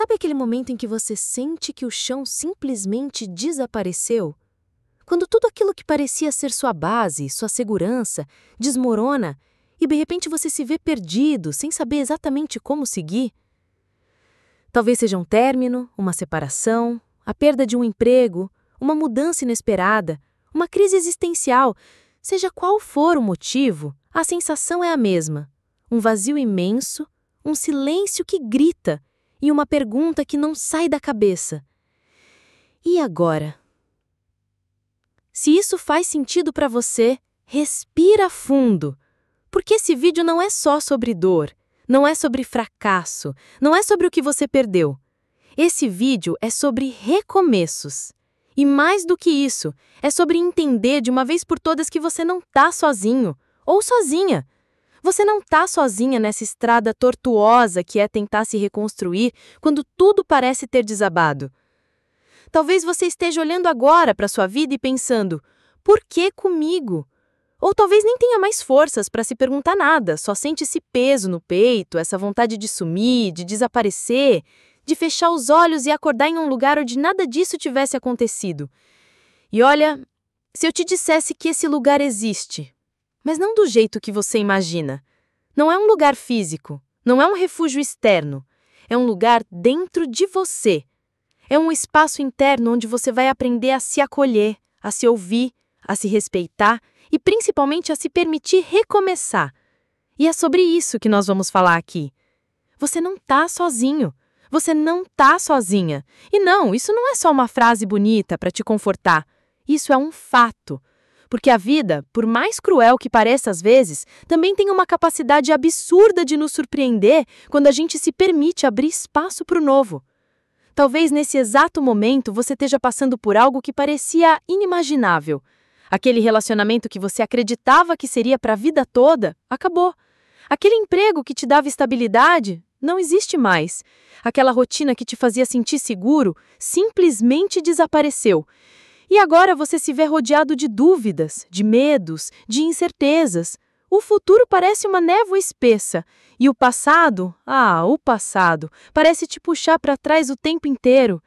Sabe aquele momento em que você sente que o chão simplesmente desapareceu? Quando tudo aquilo que parecia ser sua base, sua segurança, desmorona e de repente você se vê perdido, sem saber exatamente como seguir? Talvez seja um término, uma separação, a perda de um emprego, uma mudança inesperada, uma crise existencial. Seja qual for o motivo, a sensação é a mesma. Um vazio imenso, um silêncio que grita e uma pergunta que não sai da cabeça. E agora? Se isso faz sentido para você, respira fundo. Porque esse vídeo não é só sobre dor, não é sobre fracasso, não é sobre o que você perdeu. Esse vídeo é sobre recomeços. E mais do que isso, é sobre entender de uma vez por todas que você não está sozinho, ou sozinha. Você não está sozinha nessa estrada tortuosa que é tentar se reconstruir quando tudo parece ter desabado. Talvez você esteja olhando agora para sua vida e pensando, por que comigo? Ou talvez nem tenha mais forças para se perguntar nada, só sente esse peso no peito, essa vontade de sumir, de desaparecer, de fechar os olhos e acordar em um lugar onde nada disso tivesse acontecido. E olha, se eu te dissesse que esse lugar existe, mas não do jeito que você imagina. Não é um lugar físico, não é um refúgio externo, é um lugar dentro de você. É um espaço interno onde você vai aprender a se acolher, a se ouvir, a se respeitar e principalmente a se permitir recomeçar. E é sobre isso que nós vamos falar aqui. Você não está sozinho, você não está sozinha. E não, isso não é só uma frase bonita para te confortar, isso é um fato. Porque a vida, por mais cruel que pareça às vezes, também tem uma capacidade absurda de nos surpreender quando a gente se permite abrir espaço para o novo. Talvez nesse exato momento você esteja passando por algo que parecia inimaginável. Aquele relacionamento que você acreditava que seria para a vida toda, acabou. Aquele emprego que te dava estabilidade, não existe mais. Aquela rotina que te fazia sentir seguro, simplesmente desapareceu. E agora você se vê rodeado de dúvidas, de medos, de incertezas. O futuro parece uma névoa espessa. E o passado, parece te puxar para trás o tempo inteiro.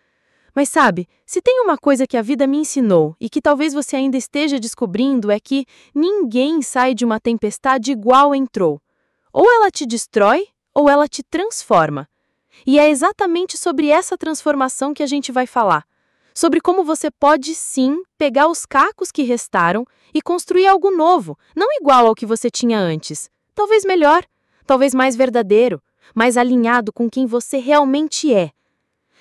Mas sabe, se tem uma coisa que a vida me ensinou e que talvez você ainda esteja descobrindo é que ninguém sai de uma tempestade igual entrou. Ou ela te destrói, ou ela te transforma. E é exatamente sobre essa transformação que a gente vai falar. Sobre como você pode, sim, pegar os cacos que restaram e construir algo novo, não igual ao que você tinha antes. Talvez melhor, talvez mais verdadeiro, mais alinhado com quem você realmente é.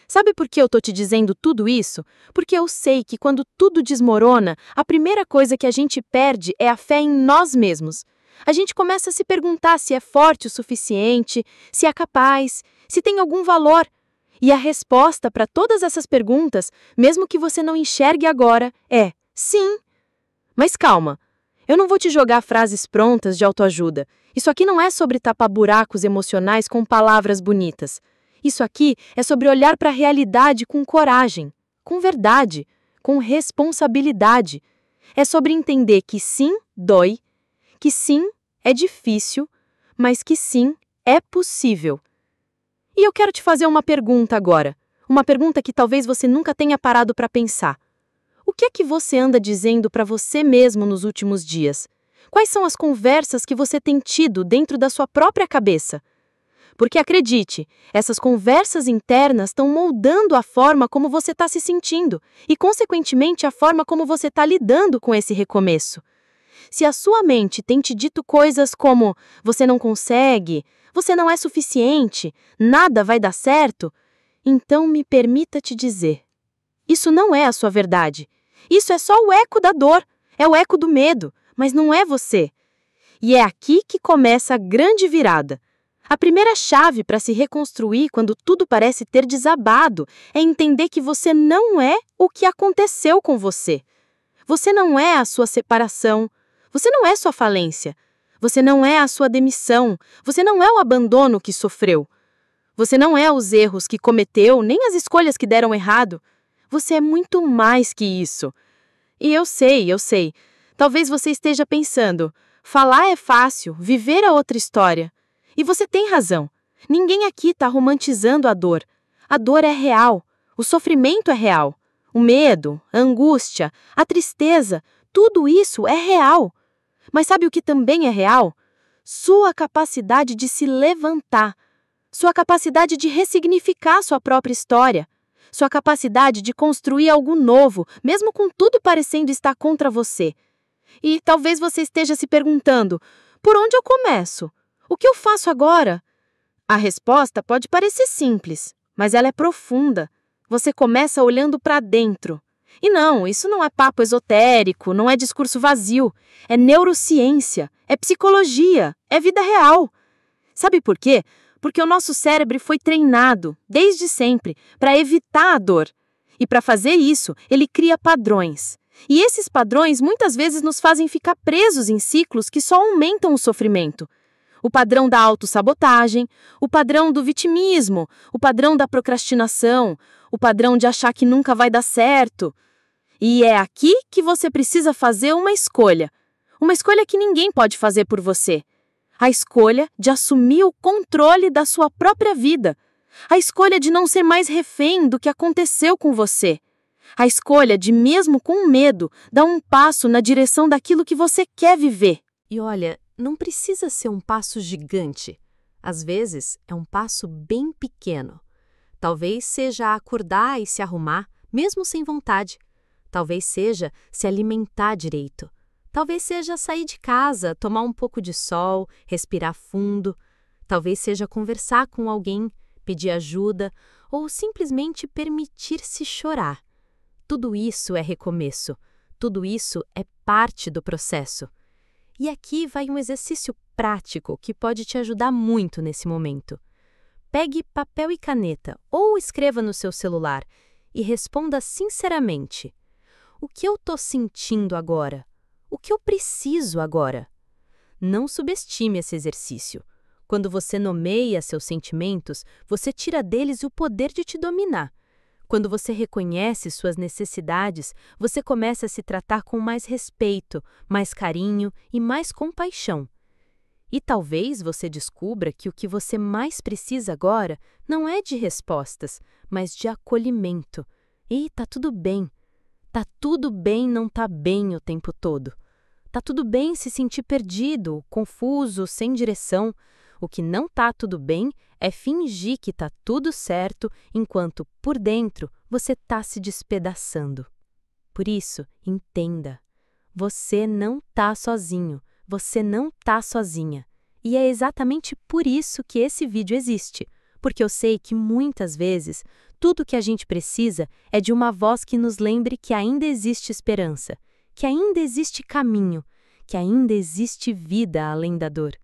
Sabe por que eu tô te dizendo tudo isso? Porque eu sei que quando tudo desmorona, a primeira coisa que a gente perde é a fé em nós mesmos. A gente começa a se perguntar se é forte o suficiente, se é capaz, se tem algum valor. E a resposta para todas essas perguntas, mesmo que você não enxergue agora, é sim. Mas calma, eu não vou te jogar frases prontas de autoajuda. Isso aqui não é sobre tapar buracos emocionais com palavras bonitas. Isso aqui é sobre olhar para a realidade com coragem, com verdade, com responsabilidade. É sobre entender que sim, dói, que sim, é difícil, mas que sim, é possível. E eu quero te fazer uma pergunta agora. Uma pergunta que talvez você nunca tenha parado para pensar. O que é que você anda dizendo para você mesmo nos últimos dias? Quais são as conversas que você tem tido dentro da sua própria cabeça? Porque acredite, essas conversas internas estão moldando a forma como você está se sentindo e, consequentemente, a forma como você está lidando com esse recomeço. Se a sua mente tem te dito coisas como você não consegue, você não é suficiente, nada vai dar certo, então me permita te dizer. Isso não é a sua verdade. Isso é só o eco da dor, é o eco do medo, mas não é você. E é aqui que começa a grande virada. A primeira chave para se reconstruir quando tudo parece ter desabado é entender que você não é o que aconteceu com você. Você não é a sua separação, você não é sua falência, você não é a sua demissão, você não é o abandono que sofreu. Você não é os erros que cometeu, nem as escolhas que deram errado. Você é muito mais que isso. E eu sei. Talvez você esteja pensando, falar é fácil, viver é outra história. E você tem razão. Ninguém aqui está romantizando a dor. A dor é real, o sofrimento é real, o medo, a angústia, a tristeza, tudo isso é real. Mas sabe o que também é real? Sua capacidade de se levantar, sua capacidade de ressignificar sua própria história, sua capacidade de construir algo novo, mesmo com tudo parecendo estar contra você. E talvez você esteja se perguntando, por onde eu começo? O que eu faço agora? A resposta pode parecer simples, mas ela é profunda. Você começa olhando para dentro. E não, isso não é papo esotérico, não é discurso vazio. É neurociência, é psicologia, é vida real. Sabe por quê? Porque o nosso cérebro foi treinado, desde sempre, para evitar a dor. E para fazer isso, ele cria padrões. E esses padrões muitas vezes nos fazem ficar presos em ciclos que só aumentam o sofrimento. O padrão da autossabotagem, o padrão do vitimismo, o padrão da procrastinação, o padrão de achar que nunca vai dar certo. E é aqui que você precisa fazer uma escolha. Uma escolha que ninguém pode fazer por você. A escolha de assumir o controle da sua própria vida. A escolha de não ser mais refém do que aconteceu com você. A escolha de, mesmo com medo, dar um passo na direção daquilo que você quer viver. E olha, não precisa ser um passo gigante. Às vezes, é um passo bem pequeno. Talvez seja acordar e se arrumar, mesmo sem vontade. Talvez seja se alimentar direito. Talvez seja sair de casa, tomar um pouco de sol, respirar fundo. Talvez seja conversar com alguém, pedir ajuda ou simplesmente permitir-se chorar. Tudo isso é recomeço. Tudo isso é parte do processo. E aqui vai um exercício prático que pode te ajudar muito nesse momento. Pegue papel e caneta ou escreva no seu celular e responda sinceramente. O que eu estou sentindo agora? O que eu preciso agora? Não subestime esse exercício. Quando você nomeia seus sentimentos, você tira deles o poder de te dominar. Quando você reconhece suas necessidades, você começa a se tratar com mais respeito, mais carinho e mais compaixão. E talvez você descubra que o que você mais precisa agora não é de respostas, mas de acolhimento. E tá tudo bem. Tá tudo bem não tá bem o tempo todo. Tá tudo bem se sentir perdido, confuso, sem direção. O que não tá tudo bem é fingir que tá tudo certo, enquanto, por dentro, você tá se despedaçando. Por isso, entenda. Você não tá sozinho. Você não tá sozinha. E é exatamente por isso que esse vídeo existe. Porque eu sei que muitas vezes, tudo o que a gente precisa é de uma voz que nos lembre que ainda existe esperança, que ainda existe caminho, que ainda existe vida além da dor.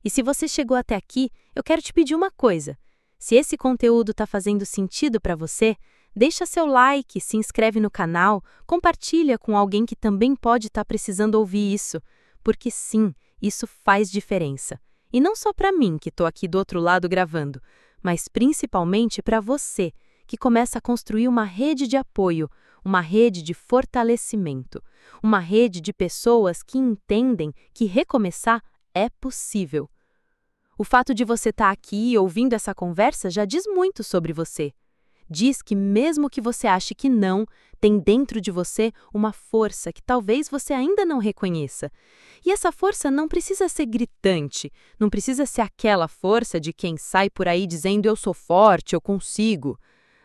E se você chegou até aqui, eu quero te pedir uma coisa. Se esse conteúdo está fazendo sentido para você, deixa seu like, se inscreve no canal, compartilha com alguém que também pode estar precisando ouvir isso. Porque sim, isso faz diferença. E não só para mim, que estou aqui do outro lado gravando, mas principalmente para você, que começa a construir uma rede de apoio, uma rede de fortalecimento, uma rede de pessoas que entendem que recomeçar é possível. O fato de você estar aqui ouvindo essa conversa já diz muito sobre você. Diz que mesmo que você ache que não, tem dentro de você uma força que talvez você ainda não reconheça. E essa força não precisa ser gritante, não precisa ser aquela força de quem sai por aí dizendo eu sou forte, eu consigo.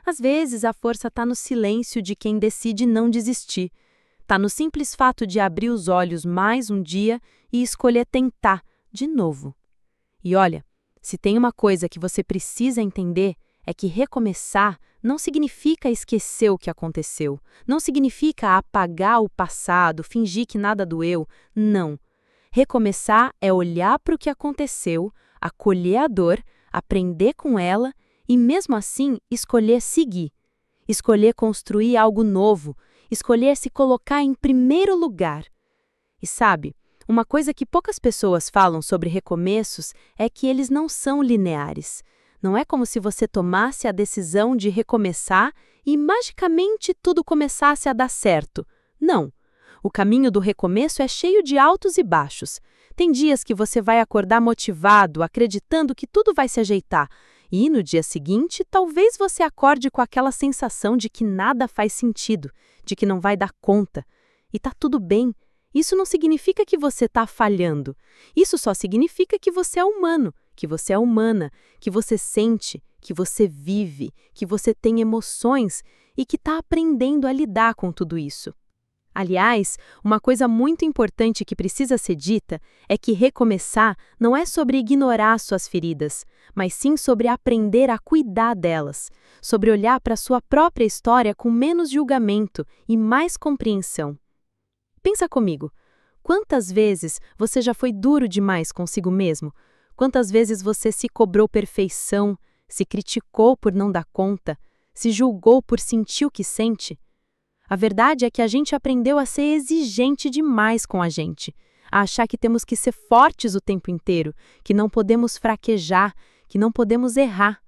Às vezes a força está no silêncio de quem decide não desistir. Está no simples fato de abrir os olhos mais um dia e escolher tentar de novo. E olha, se tem uma coisa que você precisa entender, é que recomeçar não significa esquecer o que aconteceu, não significa apagar o passado, fingir que nada doeu, não. Recomeçar é olhar para o que aconteceu, acolher a dor, aprender com ela e, mesmo assim, escolher seguir. Escolher construir algo novo, escolher se colocar em primeiro lugar. E sabe, uma coisa que poucas pessoas falam sobre recomeços é que eles não são lineares. Não é como se você tomasse a decisão de recomeçar e magicamente tudo começasse a dar certo. Não. O caminho do recomeço é cheio de altos e baixos. Tem dias que você vai acordar motivado, acreditando que tudo vai se ajeitar. E no dia seguinte, talvez você acorde com aquela sensação de que nada faz sentido, de que não vai dar conta. E tá tudo bem. Isso não significa que você está falhando. Isso só significa que você é humano, que você é humana, que você sente, que você vive, que você tem emoções e que está aprendendo a lidar com tudo isso. Aliás, uma coisa muito importante que precisa ser dita é que recomeçar não é sobre ignorar suas feridas, mas sim sobre aprender a cuidar delas, sobre olhar para a sua própria história com menos julgamento e mais compreensão. Pensa comigo, quantas vezes você já foi duro demais consigo mesmo? Quantas vezes você se cobrou perfeição, se criticou por não dar conta, se julgou por sentir o que sente? A verdade é que a gente aprendeu a ser exigente demais com a gente, a achar que temos que ser fortes o tempo inteiro, que não podemos fraquejar, que não podemos errar.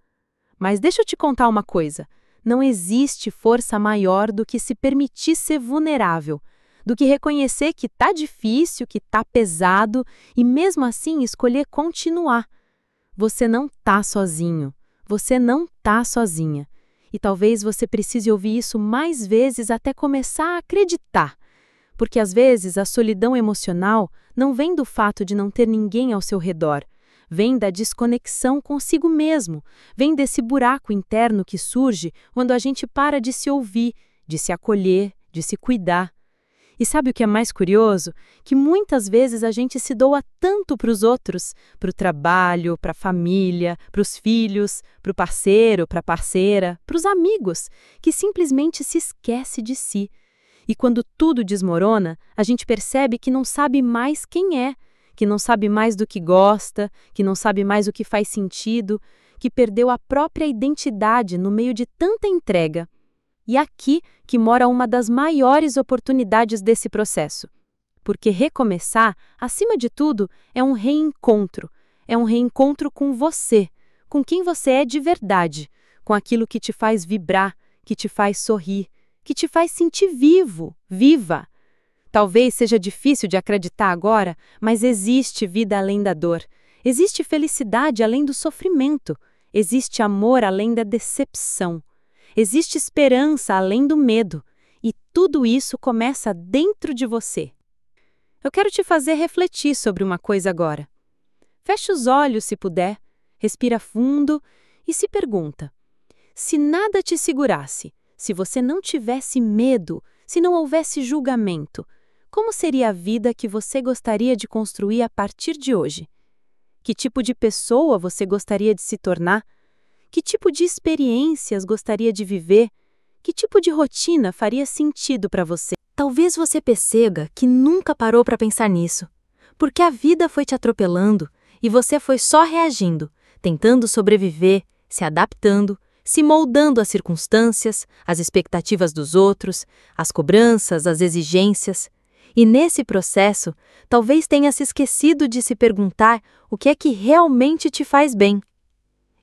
Mas deixa eu te contar uma coisa, não existe força maior do que se permitir ser vulnerável, do que reconhecer que tá difícil, que tá pesado e mesmo assim escolher continuar. Você não tá sozinho, você não tá sozinha. E talvez você precise ouvir isso mais vezes até começar a acreditar. Porque às vezes a solidão emocional não vem do fato de não ter ninguém ao seu redor. Vem da desconexão consigo mesmo. Vem desse buraco interno que surge quando a gente para de se ouvir, de se acolher, de se cuidar. E sabe o que é mais curioso? Que muitas vezes a gente se doa tanto para os outros, para o trabalho, para a família, para os filhos, para o parceiro, para a parceira, para os amigos, que simplesmente se esquece de si. E quando tudo desmorona, a gente percebe que não sabe mais quem é, que não sabe mais do que gosta, que não sabe mais o que faz sentido, que perdeu a própria identidade no meio de tanta entrega. E aqui que mora uma das maiores oportunidades desse processo. Porque recomeçar, acima de tudo, é um reencontro. É um reencontro com você, com quem você é de verdade, com aquilo que te faz vibrar, que te faz sorrir, que te faz sentir vivo, viva. Talvez seja difícil de acreditar agora, mas existe vida além da dor. Existe felicidade além do sofrimento. Existe amor além da decepção. Existe esperança além do medo, e tudo isso começa dentro de você. Eu quero te fazer refletir sobre uma coisa agora. Feche os olhos se puder, respira fundo e se pergunta: se nada te segurasse, se você não tivesse medo, se não houvesse julgamento, como seria a vida que você gostaria de construir a partir de hoje? Que tipo de pessoa você gostaria de se tornar? Que tipo de experiências gostaria de viver? Que tipo de rotina faria sentido para você? Talvez você perceba que nunca parou para pensar nisso, porque a vida foi te atropelando e você foi só reagindo, tentando sobreviver, se adaptando, se moldando às circunstâncias, às expectativas dos outros, às cobranças, às exigências. E nesse processo, talvez tenha se esquecido de se perguntar o que é que realmente te faz bem.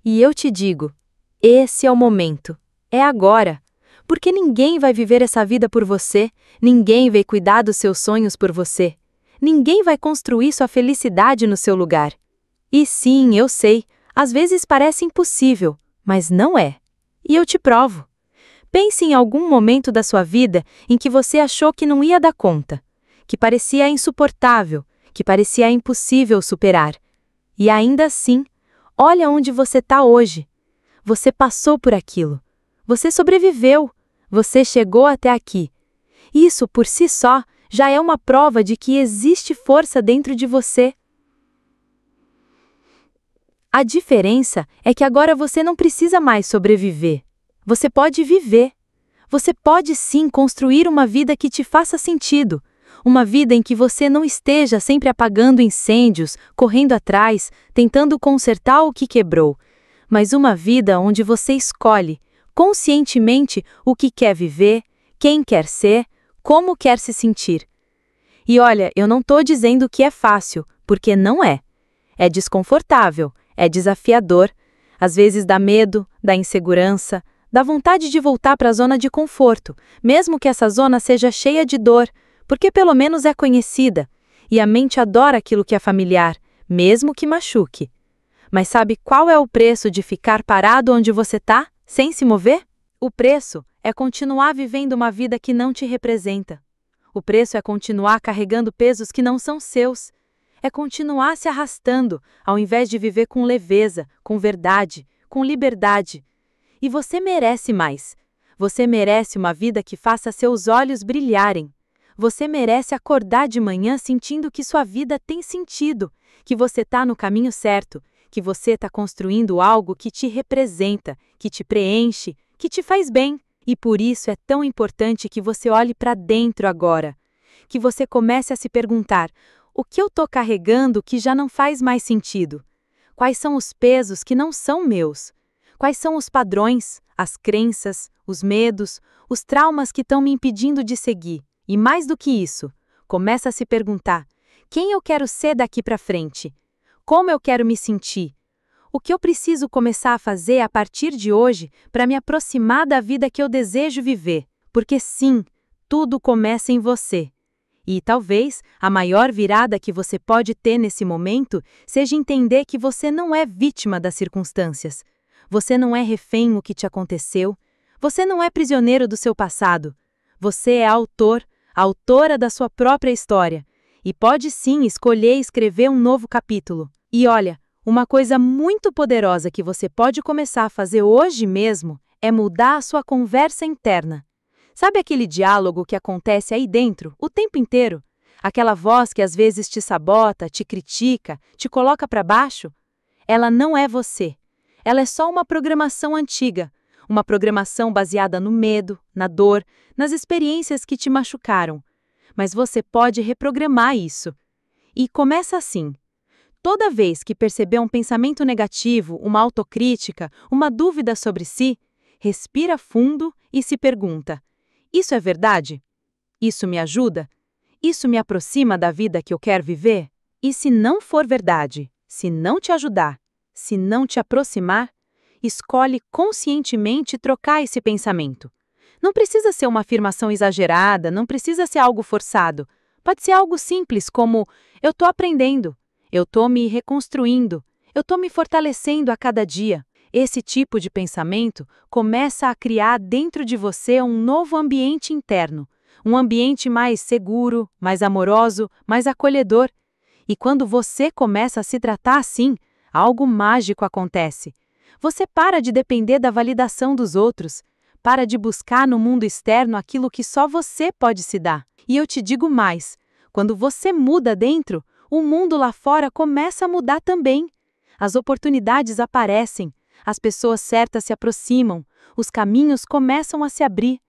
E eu te digo, esse é o momento, é agora, porque ninguém vai viver essa vida por você, ninguém vai cuidar dos seus sonhos por você, ninguém vai construir sua felicidade no seu lugar. E sim, eu sei, às vezes parece impossível, mas não é. E eu te provo. Pense em algum momento da sua vida em que você achou que não ia dar conta, que parecia insuportável, que parecia impossível superar. E ainda assim, olha onde você está hoje. Você passou por aquilo. Você sobreviveu. Você chegou até aqui. Isso, por si só, já é uma prova de que existe força dentro de você. A diferença é que agora você não precisa mais sobreviver. Você pode viver. Você pode sim construir uma vida que te faça sentido. Uma vida em que você não esteja sempre apagando incêndios, correndo atrás, tentando consertar o que quebrou, mas uma vida onde você escolhe, conscientemente, o que quer viver, quem quer ser, como quer se sentir. E olha, eu não estou dizendo que é fácil, porque não é. É desconfortável, é desafiador, às vezes dá medo, dá insegurança, dá vontade de voltar para a zona de conforto, mesmo que essa zona seja cheia de dor, porque pelo menos é conhecida, e a mente adora aquilo que é familiar, mesmo que machuque. Mas sabe qual é o preço de ficar parado onde você está, sem se mover? O preço é continuar vivendo uma vida que não te representa. O preço é continuar carregando pesos que não são seus. É continuar se arrastando, ao invés de viver com leveza, com verdade, com liberdade. E você merece mais. Você merece uma vida que faça seus olhos brilharem. Você merece acordar de manhã sentindo que sua vida tem sentido, que você está no caminho certo, que você está construindo algo que te representa, que te preenche, que te faz bem. E por isso é tão importante que você olhe para dentro agora. Que você comece a se perguntar: o que eu estou carregando que já não faz mais sentido? Quais são os pesos que não são meus? Quais são os padrões, as crenças, os medos, os traumas que estão me impedindo de seguir? E mais do que isso, começa a se perguntar: quem eu quero ser daqui para frente? Como eu quero me sentir? O que eu preciso começar a fazer a partir de hoje para me aproximar da vida que eu desejo viver? Porque sim, tudo começa em você. E talvez a maior virada que você pode ter nesse momento seja entender que você não é vítima das circunstâncias. Você não é refém do que te aconteceu. Você não é prisioneiro do seu passado. Você é autora da sua própria história. E pode sim escolher escrever um novo capítulo. E olha, uma coisa muito poderosa que você pode começar a fazer hoje mesmo é mudar a sua conversa interna. Sabe aquele diálogo que acontece aí dentro, o tempo inteiro? Aquela voz que às vezes te sabota, te critica, te coloca para baixo? Ela não é você. Ela é só uma programação antiga. Uma programação baseada no medo, na dor, nas experiências que te machucaram. Mas você pode reprogramar isso. E começa assim. Toda vez que perceber um pensamento negativo, uma autocrítica, uma dúvida sobre si, respira fundo e se pergunta: isso é verdade? Isso me ajuda? Isso me aproxima da vida que eu quero viver? E se não for verdade, se não te ajudar, se não te aproximar, escolhe conscientemente trocar esse pensamento. Não precisa ser uma afirmação exagerada, não precisa ser algo forçado. Pode ser algo simples como: eu estou aprendendo, eu estou me reconstruindo, eu estou me fortalecendo a cada dia. Esse tipo de pensamento começa a criar dentro de você um novo ambiente interno, um ambiente mais seguro, mais amoroso, mais acolhedor. E quando você começa a se tratar assim, algo mágico acontece. Você para de depender da validação dos outros, para de buscar no mundo externo aquilo que só você pode se dar. E eu te digo mais, quando você muda dentro, o mundo lá fora começa a mudar também. As oportunidades aparecem. As pessoas certas se aproximam, os caminhos começam a se abrir.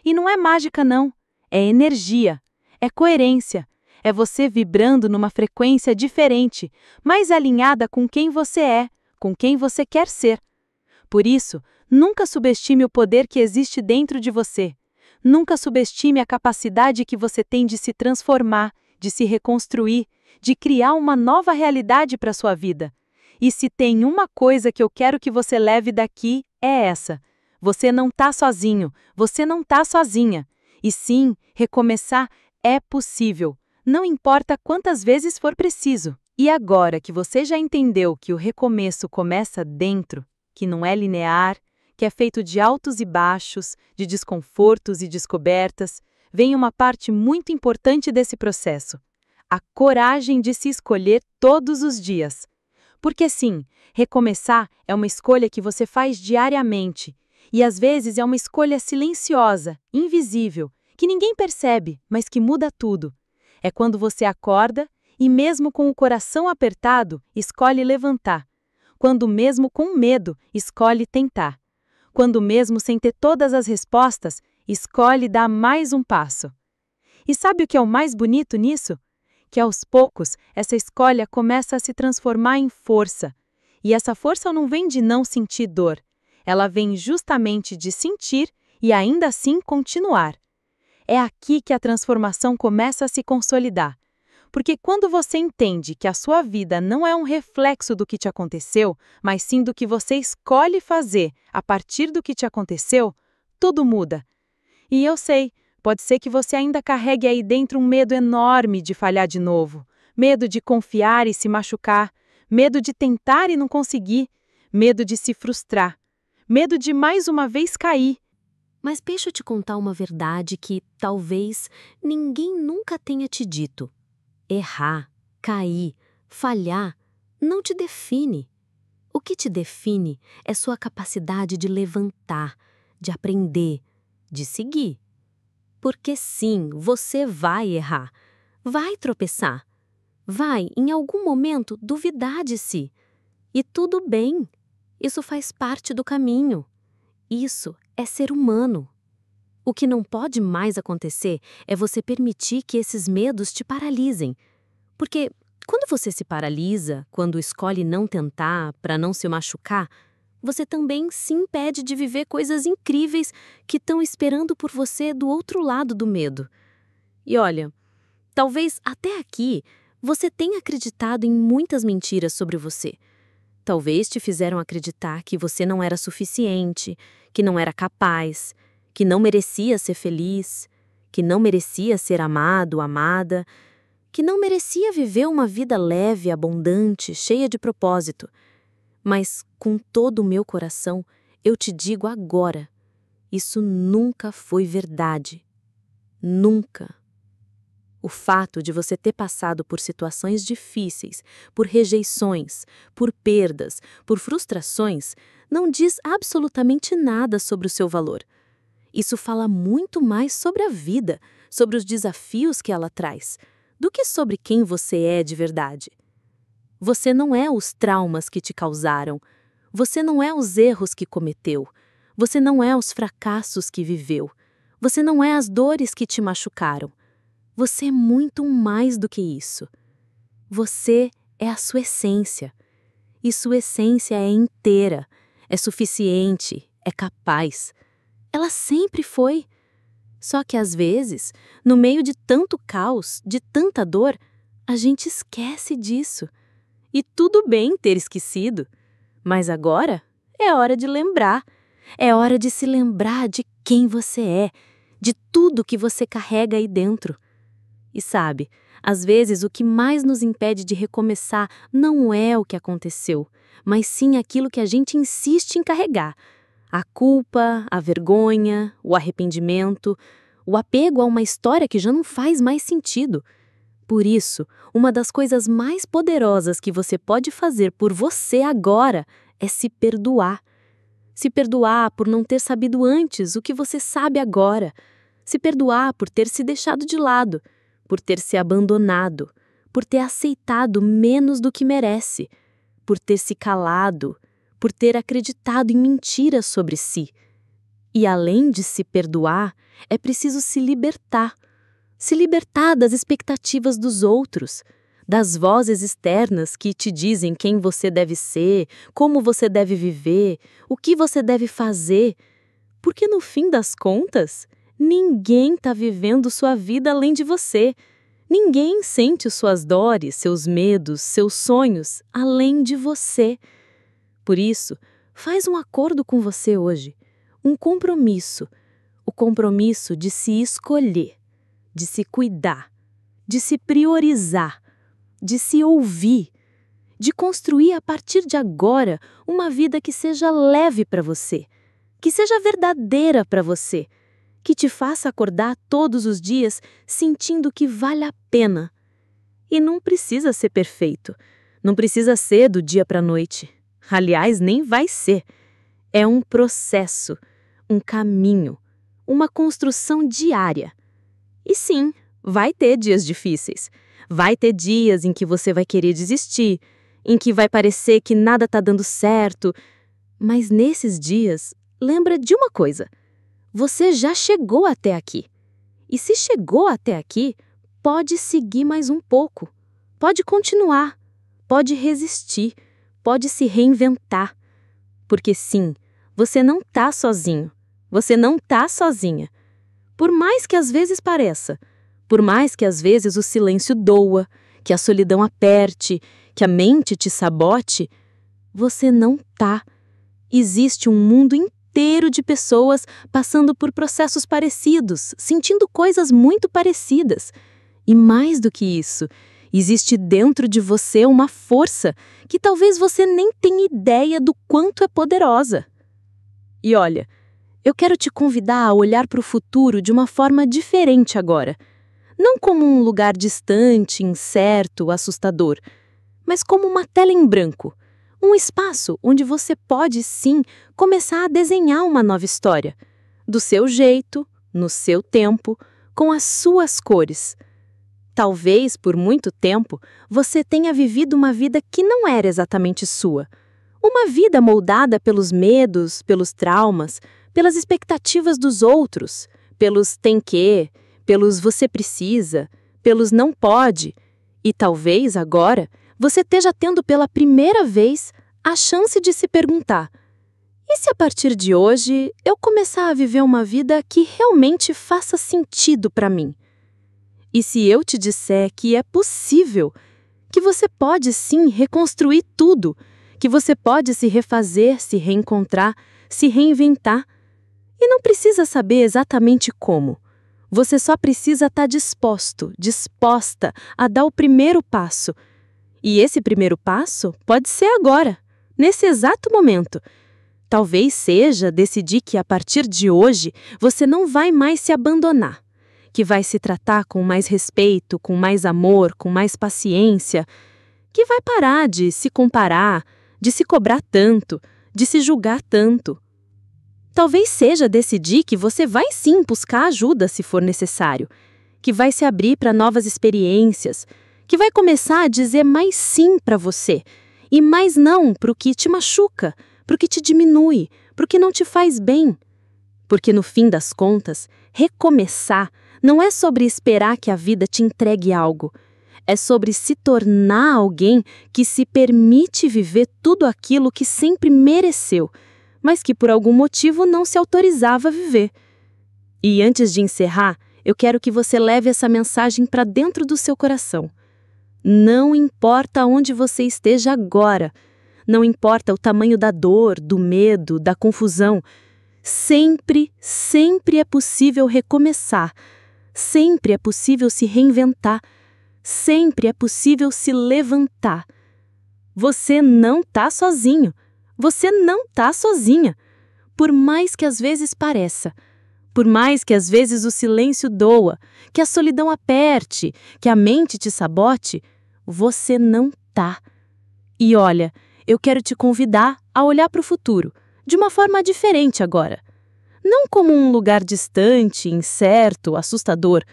E não é mágica não, é energia, é coerência, é você vibrando numa frequência diferente, mais alinhada com quem você é, com quem você quer ser. Por isso, nunca subestime o poder que existe dentro de você. Nunca subestime a capacidade que você tem de se transformar, de se reconstruir, de criar uma nova realidade para sua vida. E se tem uma coisa que eu quero que você leve daqui, é essa. Você não está sozinho, você não está sozinha. E sim, recomeçar é possível. Não importa quantas vezes for preciso. E agora que você já entendeu que o recomeço começa dentro, que não é linear, que é feito de altos e baixos, de desconfortos e descobertas, vem uma parte muito importante desse processo: a coragem de se escolher todos os dias. Porque sim, recomeçar é uma escolha que você faz diariamente. E às vezes é uma escolha silenciosa, invisível, que ninguém percebe, mas que muda tudo. É quando você acorda e mesmo com o coração apertado, escolhe levantar. Quando mesmo com medo, escolhe tentar. Quando mesmo sem ter todas as respostas, escolhe dar mais um passo. E sabe o que é o mais bonito nisso? Que aos poucos, essa escolha começa a se transformar em força. E essa força não vem de não sentir dor. Ela vem justamente de sentir e ainda assim continuar. É aqui que a transformação começa a se consolidar. Porque quando você entende que a sua vida não é um reflexo do que te aconteceu, mas sim do que você escolhe fazer a partir do que te aconteceu, tudo muda. E eu sei, pode ser que você ainda carregue aí dentro um medo enorme de falhar de novo, medo de confiar e se machucar, Medo de tentar e não conseguir, medo de se frustrar, medo de mais uma vez cair. Mas deixa eu te contar uma verdade que talvez ninguém nunca tenha te dito. Errar, cair, falhar não te define. O que te define é sua capacidade de levantar, de aprender, de seguir. Porque sim, você vai errar, vai tropeçar, vai, em algum momento, duvidar de si. E tudo bem, isso faz parte do caminho. Isso é ser humano. O que não pode mais acontecer é você permitir que esses medos te paralisem. Porque quando você se paralisa, quando escolhe não tentar para não se machucar, você também se impede de viver coisas incríveis que estão esperando por você do outro lado do medo. E olha, talvez até aqui você tenha acreditado em muitas mentiras sobre você. Talvez te fizeram acreditar que você não era suficiente, que não era capaz, que não merecia ser feliz, que não merecia ser amado, amada, que não merecia viver uma vida leve, abundante, cheia de propósito. Mas, com todo o meu coração, eu te digo agora, isso nunca foi verdade. Nunca. O fato de você ter passado por situações difíceis, por rejeições, por perdas, por frustrações, não diz absolutamente nada sobre o seu valor. Isso fala muito mais sobre a vida, sobre os desafios que ela traz, do que sobre quem você é de verdade. Você não é os traumas que te causaram, você não é os erros que cometeu, você não é os fracassos que viveu, você não é as dores que te machucaram. Você é muito mais do que isso. Você é a sua essência. E sua essência é inteira, é suficiente, é capaz. Ela sempre foi. Só que às vezes, no meio de tanto caos, de tanta dor, a gente esquece disso. E tudo bem ter esquecido. Mas agora é hora de lembrar. É hora de se lembrar de quem você é, de tudo que você carrega aí dentro. E sabe, às vezes o que mais nos impede de recomeçar não é o que aconteceu, mas sim aquilo que a gente insiste em carregar. A culpa, a vergonha, o arrependimento, o apego a uma história que já não faz mais sentido. Por isso, uma das coisas mais poderosas que você pode fazer por você agora é se perdoar. Se perdoar por não ter sabido antes o que você sabe agora. Se perdoar por ter se deixado de lado, por ter se abandonado, por ter aceitado menos do que merece, por ter se calado, por ter acreditado em mentiras sobre si. E além de se perdoar, é preciso se libertar das expectativas dos outros, das vozes externas que te dizem quem você deve ser, como você deve viver, o que você deve fazer, porque no fim das contas, ninguém está vivendo sua vida além de você. Ninguém sente suas dores, seus medos, seus sonhos além de você. Por isso, faz um acordo com você hoje, um compromisso, o compromisso de se escolher, de se cuidar, de se priorizar, de se ouvir, de construir a partir de agora uma vida que seja leve para você, que seja verdadeira para você, que te faça acordar todos os dias sentindo que vale a pena. E não precisa ser perfeito, não precisa ser do dia para a noite. Aliás, nem vai ser. É um processo, um caminho, uma construção diária. E sim, vai ter dias difíceis. Vai ter dias em que você vai querer desistir, em que vai parecer que nada está dando certo. Mas nesses dias, lembra de uma coisa. Você já chegou até aqui. E se chegou até aqui, pode seguir mais um pouco. Pode continuar. Pode resistir. Pode se reinventar. Porque sim, você não está sozinho. Você não está sozinha. Por mais que às vezes pareça, por mais que às vezes o silêncio doa, que a solidão aperte, que a mente te sabote, você não tá. Existe um mundo inteiro de pessoas passando por processos parecidos, sentindo coisas muito parecidas. E mais do que isso, Existe dentro de você uma força que talvez você nem tenha ideia do quanto é poderosa. E olha, eu quero te convidar a olhar para o futuro de uma forma diferente agora. Não como um lugar distante, incerto, assustador, mas como uma tela em branco. Um espaço onde você pode, sim, começar a desenhar uma nova história. Do seu jeito, no seu tempo, com as suas cores. Talvez, por muito tempo, você tenha vivido uma vida que não era exatamente sua. Uma vida moldada pelos medos, pelos traumas, pelas expectativas dos outros, pelos tem que, pelos você precisa, pelos não pode. E talvez agora você esteja tendo pela primeira vez a chance de se perguntar: e se a partir de hoje eu começar a viver uma vida que realmente faça sentido para mim? E se eu te disser que é possível, que você pode sim reconstruir tudo, que você pode se refazer, se reencontrar, se reinventar, e não precisa saber exatamente como. Você só precisa estar disposto, disposta a dar o primeiro passo. E esse primeiro passo pode ser agora, nesse exato momento. Talvez seja decidir que a partir de hoje você não vai mais se abandonar, que vai se tratar com mais respeito, com mais amor, com mais paciência, que vai parar de se comparar, de se cobrar tanto, de se julgar tanto. Talvez seja decidir que você vai sim buscar ajuda se for necessário, que vai se abrir para novas experiências, que vai começar a dizer mais sim para você e mais não para o que te machuca, para o que te diminui, para o que não te faz bem. Porque no fim das contas, recomeçar não é sobre esperar que a vida te entregue algo. É sobre se tornar alguém que se permite viver tudo aquilo que sempre mereceu, mas que por algum motivo não se autorizava a viver. E antes de encerrar, eu quero que você leve essa mensagem para dentro do seu coração. Não importa onde você esteja agora, não importa o tamanho da dor, do medo, da confusão, sempre, sempre é possível recomeçar, sempre é possível se reinventar, sempre é possível se levantar. Você não está sozinho. Você não está sozinha. Por mais que às vezes pareça, por mais que às vezes o silêncio doa, que a solidão aperte, que a mente te sabote, você não tá. E olha, eu quero te convidar a olhar para o futuro, de uma forma diferente agora. Não como um lugar distante, incerto, assustador,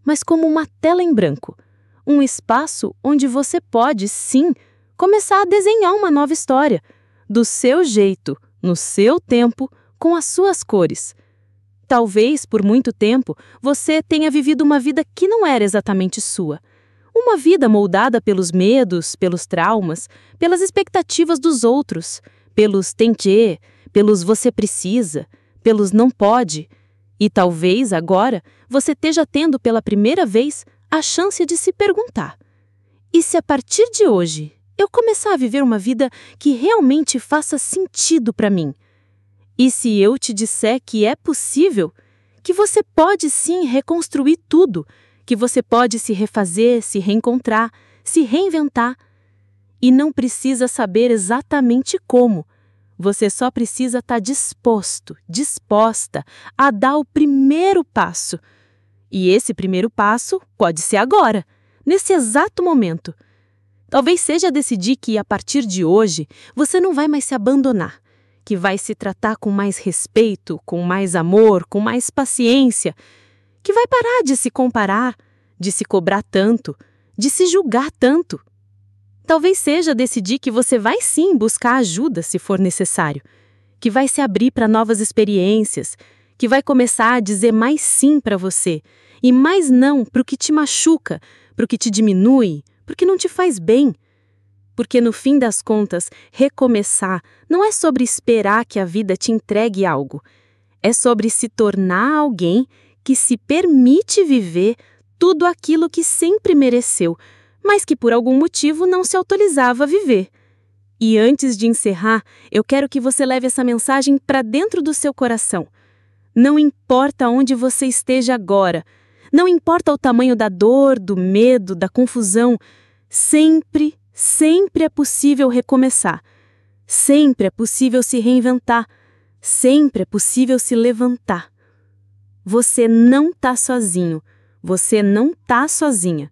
mas como uma tela em branco. Um espaço onde você pode, sim, começar a desenhar uma nova história, do seu jeito, no seu tempo, com as suas cores. Talvez, por muito tempo, você tenha vivido uma vida que não era exatamente sua. Uma vida moldada pelos medos, pelos traumas, pelas expectativas dos outros, pelos tem que, pelos você precisa, pelos não pode. E talvez agora você esteja tendo pela primeira vez a chance de se perguntar: e se a partir de hoje eu começar a viver uma vida que realmente faça sentido para mim? E se eu te disser que é possível, que você pode sim reconstruir tudo, que você pode se refazer, se reencontrar, se reinventar, e não precisa saber exatamente como, você só precisa estar disposto, disposta a dar o primeiro passo. E esse primeiro passo pode ser agora, nesse exato momento. Talvez seja decidir que, a partir de hoje, você não vai mais se abandonar, que vai se tratar com mais respeito, com mais amor, com mais paciência, que vai parar de se comparar, de se cobrar tanto, de se julgar tanto. Talvez seja decidir que você vai sim buscar ajuda se for necessário, que vai se abrir para novas experiências, que vai começar a dizer mais sim para você e mais não para o que te machuca, para o que te diminui, porque não te faz bem. Porque no fim das contas, recomeçar não é sobre esperar que a vida te entregue algo. É sobre se tornar alguém que se permite viver tudo aquilo que sempre mereceu, mas que por algum motivo não se autorizava a viver. E antes de encerrar, eu quero que você leve essa mensagem para dentro do seu coração. Não importa onde você esteja agora, não importa o tamanho da dor, do medo, da confusão, Sempre, sempre é possível recomeçar. Sempre é possível se reinventar. Sempre é possível se levantar. Você não está sozinho. Você não está sozinha.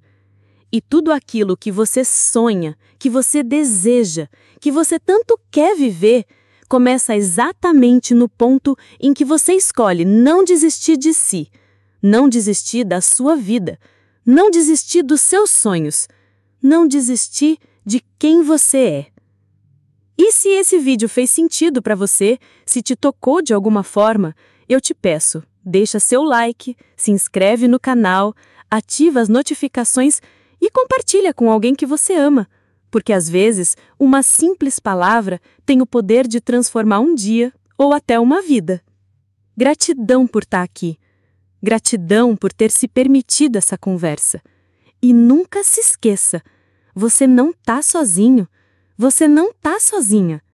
E tudo aquilo que você sonha, que você deseja, que você tanto quer viver, começa exatamente no ponto em que você escolhe não desistir de si, não desistir da sua vida, não desistir dos seus sonhos, não desistir de quem você é. E se esse vídeo fez sentido para você, se te tocou de alguma forma, eu te peço, deixa seu like, se inscreve no canal, ativa as notificações e compartilha com alguém que você ama, porque às vezes uma simples palavra tem o poder de transformar um dia ou até uma vida. Gratidão por estar aqui. Gratidão por ter se permitido essa conversa. E nunca se esqueça, você não está sozinho, você não está sozinha.